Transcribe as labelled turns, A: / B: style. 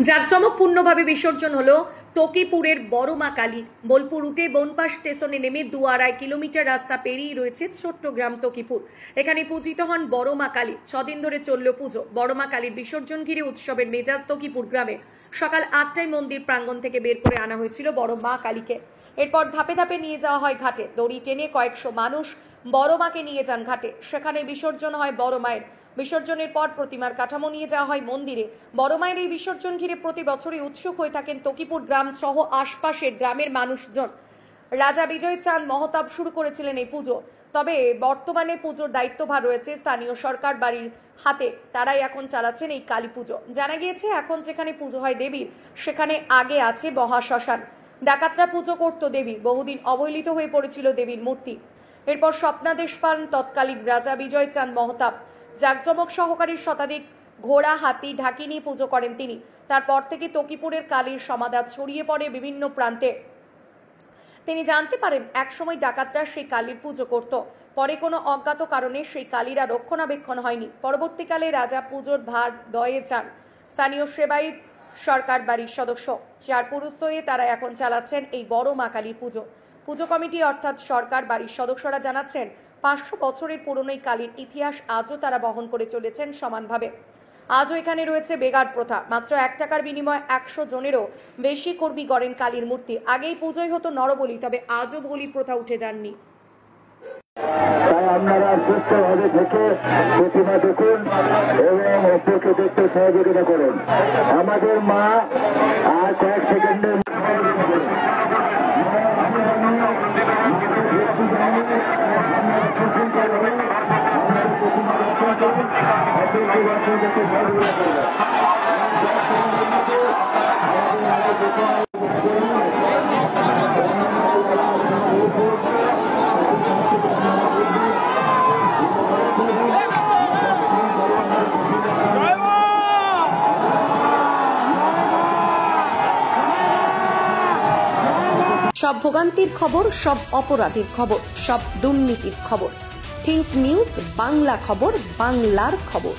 A: জাঁকজমকপূর্ণভাবে বিসর্জন হলো তকিপুরের বড় মা কালী। বোলপুর রুটে বনপাস স্টেশনে নেমে 2.5 কিলোমিটার রাস্তা পেরিয়ে রয়েছে ছোট্ট গ্রাম তকিপুর। এখানে পূজিত হন বড় মা কালী। 6 দিন ধরে চলল পুজো। বড় মা কালীর বিসর্জন ঘিরে উৎসবের মেজাজ তকিপুর গ্রামে। সকাল 8টায় মন্দির প্রাঙ্গণ থেকে বের করে আনা হয়েছিল বড় মা কালীকে। এরপর ধাপে ধাপে নিয়ে যাওয়া হয় ঘাটে। দড়ি টেনে কয়েকশো মানুষ বড় মাকে নিয়ে যান ঘাটে। সেখানে বিসর্জন হয় বড় মায়ের। বিসর্জনের পর প্রতিমার কাঠামো নিয়ে যাওয়া হয় মন্দিরে। বড় মায়ের এই বিসর্জন ঘিরে প্রতি বছরই উৎসুক হয়ে থাকেন তকিপুর গ্রাম সহ আশপাশের গ্রামের মানুষজন। রাজা বিজয় চাঁদ মহতাব শুরু করেছিলেন এই পুজো। তবে বর্তমানে পুজোর দায়িত্বভার রয়েছে স্থানীয় সরকার বাড়ির হাতে। তারাই এখন চালাচ্ছেন এই কালী পুজো। জানা গিয়েছে এখন যেখানে পুজো হয় দেবীর, সেখানে আগে আছে মহাশ্মশান। ডাকাতরা পুজো করত দেবীর। বহুদিন অবহেলিত হয়ে পড়েছিল দেবীর মূর্তি। এরপর স্বপ্নাদেশ পান তৎকালীন রাজা বিজয় চাঁদ মহতাব। জাঁকজমক সহকারী শতাধিক ঘোড়া, হাতি, ঢাকি নিয়ে পুজো করেন তিনি। তারপর থেকে তকিপুরের কালীর সমাদর ছড়িয়ে পড়ে বিভিন্ন প্রান্তে। তিনি জানতে পারেন একসময় ডাকাতরা সেই কালীর পুজো করত। পরে কোনো অজ্ঞাত কারণে সেই কালীরা রক্ষণাবেক্ষণ হয়নি। পরবর্তীকালে রাজা পুজোর ভার দয়ে যান স্থানীয় সেবায়িত সরকার বাড়ির সদস্য, যার পুরুষ হয়ে তারা এখন চালাচ্ছেন এই বড় মা কালীর পুজো। পুজো কমিটি অর্থাৎ সরকার বাড়ির সদস্যরা জানাচ্ছেন 500 বছরের পুরনো এই কালীর ইতিহাস আজও তারা বহন করে চলেছেন সমানভাবে। আজও এখানে রয়েছে বেগার প্রথা। মাত্র 1 টাকার বিনিময়ে 100 জনেরও বেশি কর্মী গড়েন কালীর মূর্তি। আগেই পুজোই হতো নরবলি, তবে আজও বলি প্রথা উঠে যাননি।
B: তাই আপনারা সুস্থভাবে থেকে প্রতিমা দেখুন এবং অপরকে দেখতে সহযোগিতা করুন। আমাদের মা আর কয়েক সেকেন্ডের
A: সব ভোগান্তির খবর, সব অপরাধীর খবর, সব দুর্নীতির খবর। থিঙ্ক নিউজ, বাংলা খবর, বাংলার খবর।